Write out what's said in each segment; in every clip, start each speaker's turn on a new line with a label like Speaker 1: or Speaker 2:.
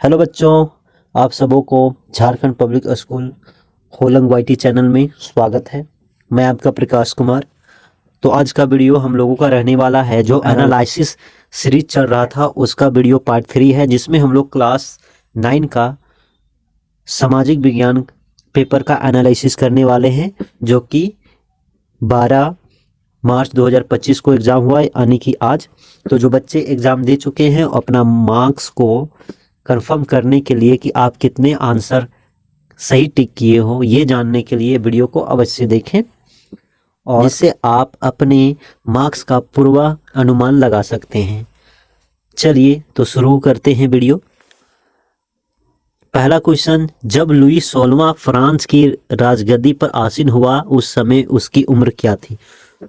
Speaker 1: Hello बच्चों, आप सबों को झारखंड पब्लिक स्कूल होलंग वाईटी चैनल में स्वागत है। मैं आपका प्रकाश कुमार। तो आज का वीडियो हम लोगों का रहने वाला है, जो एनालिसिस सीरीज चल रहा था उसका वीडियो पार्ट 3 है, जिसमें हम लोग क्लास 9 का सामाजिक विज्ञान पेपर का एनालिसिस करने वाले हैं, जो कि 12 मार्च 2025 को एग्ज़ाम हुआ है, यानी कि आज। तो जो बच्चे एग्ज़ाम दे चुके हैं, अपना मार्क्स को कंफर्म करने के लिए कि आप कितने आंसर सही टिक किए हो, ये जानने के लिए वीडियो को अवश्य देखें, और जिससे आप अपने मार्क्स का पूर्वानुमान लगा सकते हैं। चलिए तो शुरू करते हैं वीडियो। पहला क्वेश्चन, जब लुई 16वां फ्रांस की राजगद्दी पर आसीन हुआ, उस समय उसकी उम्र क्या थी?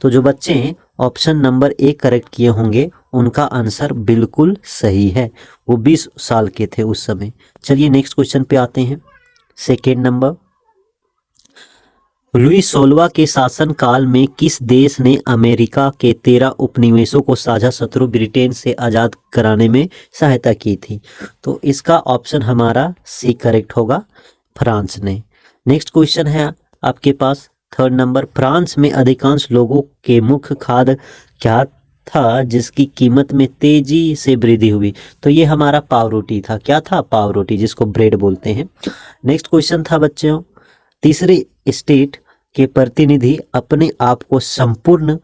Speaker 1: तो जो बच्चे ऑप्शन नंबर ए करेक्ट किए होंगे, उनका आंसर बिल्कुल सही है। वो 20 साल के थे उस समय। चलिए नेक्स्ट क्वेश्चन पे आते हैं। सेकेंड नंबर, लुई 16वां के शासनकाल में किस देश ने अमेरिका के 13 उपनिवेशों को साझा शत्रु ब्रिटेन से आज़ाद कराने में सहायता की थी? तो इसका ऑप्शन हमारा सी करेक्ट होगा, फ्रांस ने। नेक्स्ट क्वेश्चन है आपके पास थर्ड नंबर, फ्रांस में अधिकांश लोगों के मुख्य खाद्य क्या था जिसकी कीमत में तेजी से वृद्धि हुई? तो ये हमारा पाव रोटी था। क्या था? पाव रोटी, जिसको ब्रेड बोलते हैं। नेक्स्ट क्वेश्चन था बच्चों, तीसरे स्टेट के प्रतिनिधि अपने आप को संपूर्ण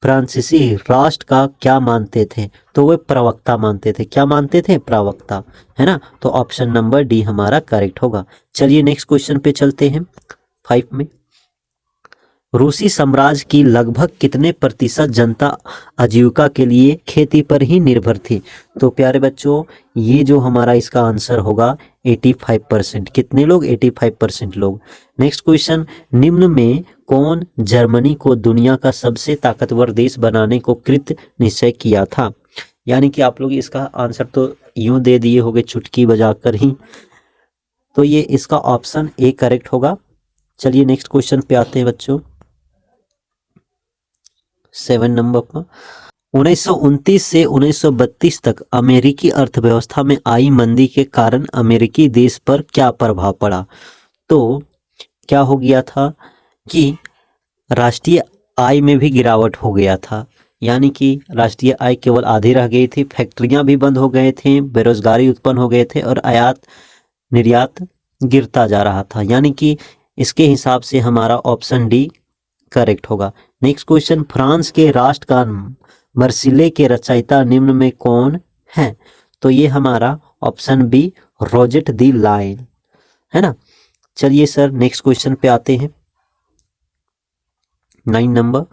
Speaker 1: फ्रांसीसी राष्ट्र का क्या मानते थे? तो वे प्रवक्ता मानते थे। क्या मानते थे? प्रवक्ता, है ना। तो ऑप्शन नंबर डी हमारा करेक्ट होगा। चलिए नेक्स्ट क्वेश्चन पे चलते हैं। 5 में, रूसी साम्राज्य की लगभग कितने प्रतिशत जनता आजीविका के लिए खेती पर ही निर्भर थी? तो प्यारे बच्चों, ये जो हमारा इसका आंसर होगा 85%। कितने लोग? 85% लोग। नेक्स्ट क्वेश्चन, निम्न में कौन जर्मनी को दुनिया का सबसे ताकतवर देश बनाने को कृत निश्चय किया था? यानी कि आप लोग इसका आंसर तो यूं दे दिए होगे चुटकी बजाकर ही। तो ये इसका ऑप्शन ए करेक्ट होगा। चलिए नेक्स्ट क्वेश्चन पे आते हैं बच्चों। 7 नंबर पर, 1929 से 1932 तक अमेरिकी अर्थव्यवस्था में आई मंदी के कारण अमेरिकी देश पर क्या प्रभाव पड़ा? तो क्या हो गया था कि राष्ट्रीय आय में भी गिरावट हो गया था, यानी कि राष्ट्रीय आय केवल आधी रह गई थी, फैक्ट्रियां भी बंद हो गए थे, बेरोजगारी उत्पन्न हो गए थे, और आयात निर्यात गिरता जा रहा था। यानी कि इसके हिसाब से हमारा ऑप्शन डी करेक्ट होगा। नेक्स्ट क्वेश्चन, फ्रांस के राष्ट्रगान मर्सिले के रचयिता निम्न में कौन है? तो ये हमारा ऑप्शन बी रोजेट दी लाइन, है ना। चलिए सर नेक्स्ट क्वेश्चन पे आते हैं। 9 नंबर,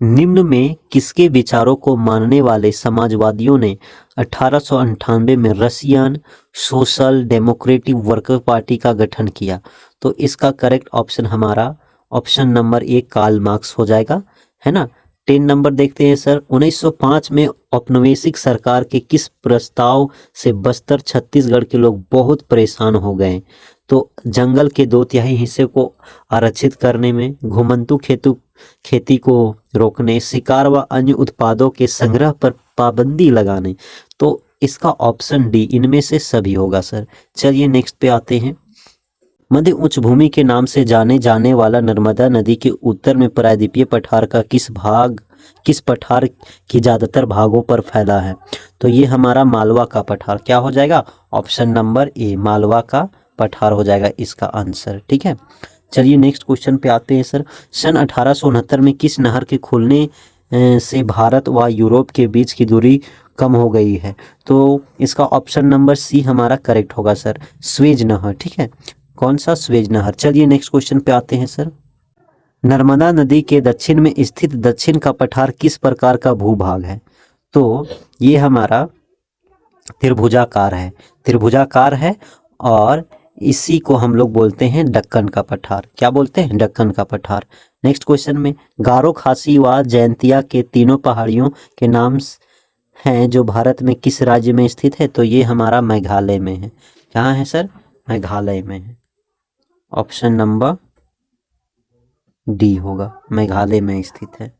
Speaker 1: निम्न में किसके विचारों को मानने वाले समाजवादियों ने 1898 में Russian social democratic worker party का गठन किया? तो इसका करेक्ट ऑप्शन हमारा option number A Karl Marx हो जाएगा, है ना। 10 नंबर देखते हैं सर, 1905 में औपनिवेशिक सरकार के किस प्रस्ताव से बस्तर छत्तीसगढ़ के लोग बहुत परेशान हो गए? तो जंगल के 2/3 हिस्से को आरक्षित करने में, घुमंतू खेती को रोकने, शिकार व अन्य उत्पादों के संग्रह पर पाबंदी लगाने। तो इसका ऑप्शन डी इनमें से सभी होगा सर। चलिए नेक्स्ट पे आते हैं। मध्य उच्च भूमि के नाम से जाने जाने वाला नर्मदा नदी के उत्तर में प्रायद्वीपीय पठार का किस पठार की ज्यादातर भागों पर फैला है? तो ये हमारा मालवा का पठार। क्या हो जाएगा? ऑप्शन नंबर ए मालवा का पठार हो जाएगा इसका आंसर। ठीक है, चलिए नेक्स्ट क्वेश्चन पे आते हैं सर। सन 1869 में किस नहर के खुलने से भारत व यूरोप के बीच की दूरी कम हो गई है? तो इसका ऑप्शन नंबर सी हमारा करेक्ट होगा सर, स्वेज नहर। ठीक है, कौन सा? स्वेज नहर। चलिए नेक्स्ट क्वेश्चन पे आते हैं सर। नर्मदा नदी के दक्षिण में स्थित दक्षिण का पठार किस प्रकार का भूभाग है? तो ये हमारा त्रिभुजाकार है। त्रिभुजाकार है, और इसी को हम लोग बोलते हैं दक्कन का पठार। क्या बोलते हैं? दक्कन का पठार। नेक्स्ट क्वेश्चन में, गारो खासी व जयंतिया के तीनों पहाड़ियों के नाम हैं जो भारत में किस राज्य में स्थित है? तो ये हमारा मेघालय में है। कहाँ है सर? मेघालय में है। ऑप्शन नंबर डी होगा, मेघालय में स्थित है।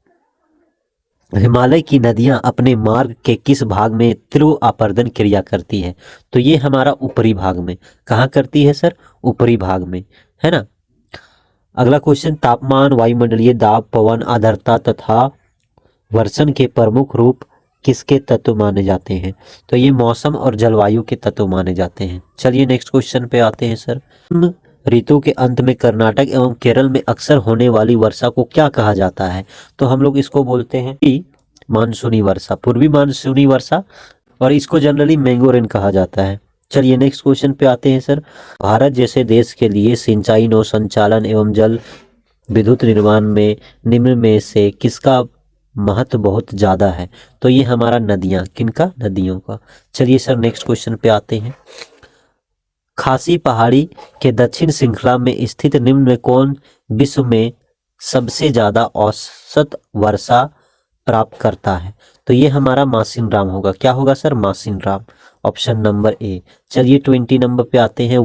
Speaker 1: हिमालय की नदियां अपने मार्ग के किस भाग में तीव्र अपरदन क्रिया करती है? तो ये हमारा ऊपरी भाग में। कहाँ करती है सर? ऊपरी भाग में, है ना। अगला क्वेश्चन, तापमान, वायुमंडलीय दाब, पवन, आर्द्रता तथा वर्षण के प्रमुख रूप किसके तत्व माने जाते हैं? तो ये मौसम और जलवायु के तत्व माने जाते हैं। चलिए नेक्स्ट क्वेश्चन पे आते हैं सर। ऋतु के अंत में कर्नाटक एवं केरल में अक्सर होने वाली वर्षा को क्या कहा जाता है? तो हम लोग इसको बोलते हैं कि मानसूनी वर्षा, पूर्वी मानसूनी वर्षा, और इसको जनरली मैंगो रेन कहा जाता है। चलिए नेक्स्ट क्वेश्चन पे आते हैं सर। भारत जैसे देश के लिए सिंचाई, नौ संचालन एवं जल विद्युत निर्माण में निम्न में से किसका महत्व बहुत ज्यादा है? तो ये हमारा नदियां, किनका? नदियों का। चलिए सर नेक्स्ट क्वेश्चन पे आते हैं। खासी पहाड़ी के दक्षिण श्रृंखला में स्थित निम्न में कौन विश्व में सबसे ज्यादा औसत वर्षा प्राप्त करता है? तो ये हमारा मासिन राम होगा। क्या होगा सर? मासिन राम, ऑप्शन नंबर ए। चलिए 20 नंबर पे आते हैं।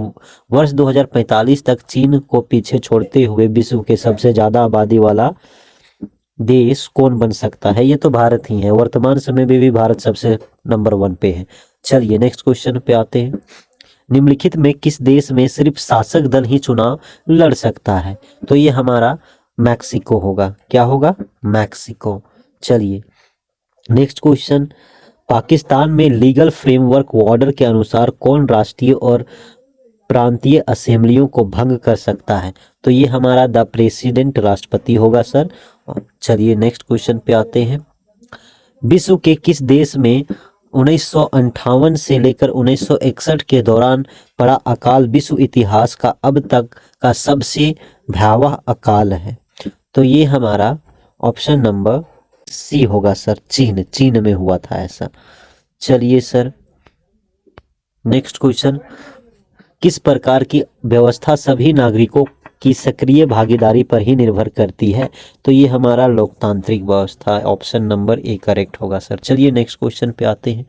Speaker 1: वर्ष 2045 तक चीन को पीछे छोड़ते हुए विश्व के सबसे ज्यादा आबादी वाला देश कौन बन सकता है? ये तो भारत ही है। वर्तमान समय में भी भारत सबसे नंबर 1 पे है। चलिए नेक्स्ट क्वेश्चन पे आते हैं। निम्नलिखित में किस देश में सिर्फ शासक दल ही चुनाव लड़ सकता है? तो ये हमारा मैक्सिको होगा। क्या होगा? मैक्सिको। चलिए नेक्स्ट क्वेश्चन। पाकिस्तान में लीगल फ्रेमवर्क ऑर्डर के अनुसार कौन राष्ट्रीय और प्रांतीय असेंबलियों को भंग कर सकता है? तो ये हमारा द प्रेसिडेंट, राष्ट्रपति होगा सर। चलिए नेक्स्ट क्वेश्चन पे आते हैं। विश्व के किस देश में 1958 से लेकर 1961 के दौरान पड़ा अकाल विश्व इतिहास का अब तक का सबसे भयावह अकाल है? तो ये हमारा ऑप्शन नंबर सी होगा सर, चीन। चीन में हुआ था ऐसा। चलिए सर नेक्स्ट क्वेश्चन। किस प्रकार की व्यवस्था सभी नागरिकों की सक्रिय भागीदारी पर ही निर्भर करती है? तो ये हमारा लोकतांत्रिक व्यवस्था, ऑप्शन नंबर ए करेक्ट होगा सर। चलिए नेक्स्ट क्वेश्चन पे आते हैं।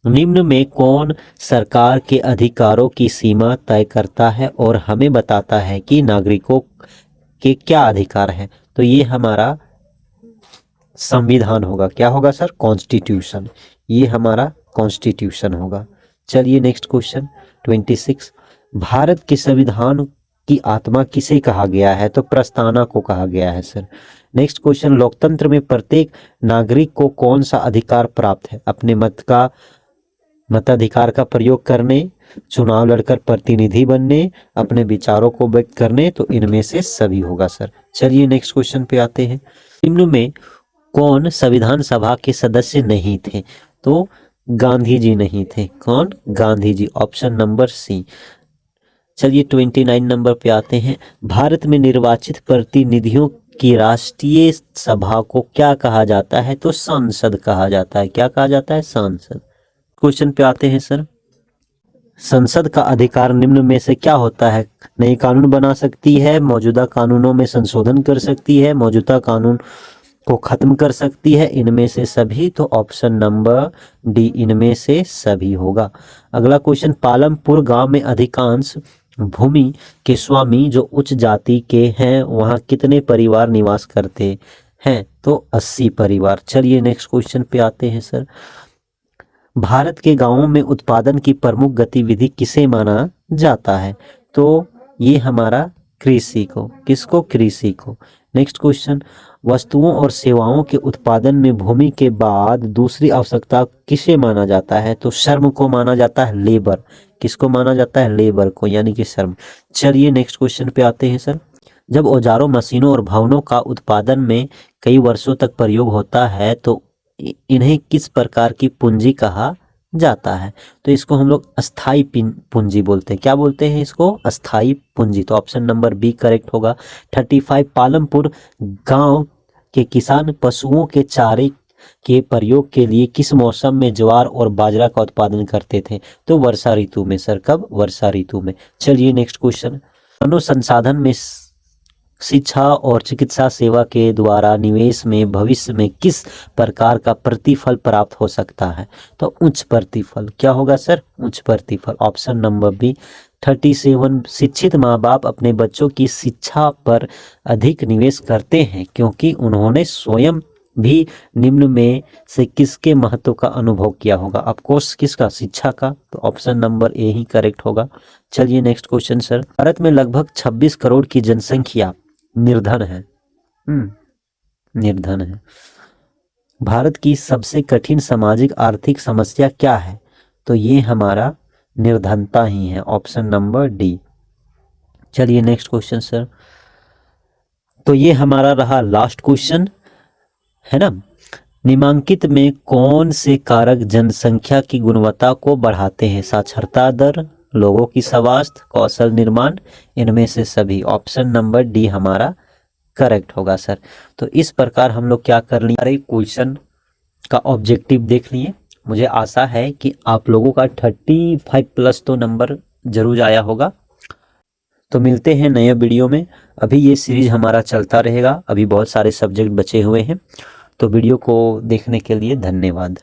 Speaker 1: निम्न में कौन सरकार के अधिकारों की सीमा तय करता है और हमें बताता है कि नागरिकों के क्या अधिकार हैं? तो ये हमारा संविधान होगा। क्या होगा सर? कॉन्स्टिट्यूशन। ये हमारा कॉन्स्टिट्यूशन होगा। चलिए नेक्स्ट क्वेश्चन 26। भारत के संविधान की आत्मा किसे कहा गया है? तो प्रस्तावना को कहा गया है सर। Next question. लोकतंत्र में प्रत्येक नागरिक को कौन सा अधिकार प्राप्त है? अपने मताधिकार का प्रयोग करने, चुनाव लड़कर प्रतिनिधि बनने, अपने विचारों को व्यक्त करने। तो इनमें से सभी होगा सर। चलिए नेक्स्ट क्वेश्चन पे आते हैं। निम्न में कौन संविधान सभा के सदस्य नहीं थे? तो गांधी जी नहीं थे। कौन? Gandhi ji, option number C. चलिए 29 नंबर पे आते हैं। भारत में निर्वाचित प्रतिनिधियों की राष्ट्रीय सभा को क्या कहा जाता है? तो संसद कहा जाता है। क्या कहा जाता है? संसद। क्वेश्चन पे आते हैं सर। संसद का अधिकार निम्न में से क्या होता है? नए कानून बना सकती है, मौजूदा कानूनों में संशोधन कर सकती है, मौजूदा कानून को खत्म कर सकती है। इनमें से सभी। तो ऑप्शन नंबर डी, इनमें से सभी होगा। अगला क्वेश्चन। पालमपुर गांव में अधिकांश भूमि के स्वामी जो उच्च जाति के हैं, वहां कितने परिवार निवास करते हैं? तो 80 परिवार। चलिए नेक्स्ट क्वेश्चन पे आते हैं सर। भारत के गांवों में उत्पादन की प्रमुख गतिविधि किसे माना जाता है? तो ये हमारा कृषि को। किसको? कृषि को। Next question. वस्तुओं और सेवाओं के उत्पादन में भूमि के बाद दूसरी आवश्यकता किसे माना जाता है? तो श्रम को माना जाता है, लेबर। किसको माना जाता है? लेबर को, यानी कि श्रम। चलिए नेक्स्ट क्वेश्चन पे आते हैं सर। जब औजारों, मशीनों और भवनों का उत्पादन में कई वर्षों तक प्रयोग होता है तो इन्हें किस प्रकार की पूंजी कहा जाता है? तो इसको हम लोग अस्थाई पूंजी बोलते हैं। क्या बोलते हैं इसको? अस्थाई पूंजी। तो ऑप्शन नंबर बी करेक्ट होगा। 35। पालमपुर गांव के किसान पशुओं के चारे के प्रयोग के लिए किस मौसम में ज्वार और बाजरा का उत्पादन करते थे? तो वर्षा ऋतु में सर। कब? वर्षा ऋतु में। चलिए नेक्स्ट क्वेश्चन। मानव संसाधन में शिक्षा और चिकित्सा सेवा के द्वारा निवेश में भविष्य में किस प्रकार का प्रतिफल प्राप्त हो सकता है? तो उच्च प्रतिफल। क्या होगा सर? उच्च प्रतिफल, ऑप्शन नंबर बी। 37। शिक्षित माँ बाप अपने बच्चों की शिक्षा पर अधिक निवेश करते हैं क्योंकि उन्होंने स्वयं भी निम्न में से किसके महत्व का अनुभव किया होगा? ऑफ कोर्स किसका? शिक्षा का। तो ऑप्शन नंबर ए ही करेक्ट होगा। चलिए नेक्स्ट क्वेश्चन सर। भारत में लगभग 26 करोड़ की जनसंख्या निर्धन है। निर्धन है। भारत की सबसे कठिन सामाजिक आर्थिक समस्या क्या है? तो ये हमारा निर्धनता ही है। Option number D. चलिए नेक्स्ट क्वेश्चन सर। तो ये हमारा रहा लास्ट क्वेश्चन, है ना। निम्नलिखित में कौन से कारक जनसंख्या की गुणवत्ता को बढ़ाते हैं? साक्षरता दर, लोगों की स्वास्थ्य, कौशल निर्माण, इनमें से सभी। ऑप्शन नंबर डी हमारा करेक्ट होगा सर। तो इस प्रकार हम लोग क्या कर लिए, अरे क्वेश्चन का ऑब्जेक्टिव देख लिए। मुझे आशा है कि आप लोगों का 35 प्लस तो नंबर जरूर आया होगा। तो मिलते हैं नए वीडियो में। अभी ये सीरीज हमारा चलता रहेगा, अभी बहुत सारे सब्जेक्ट बचे हुए हैं। तो वीडियो को देखने के लिए धन्यवाद।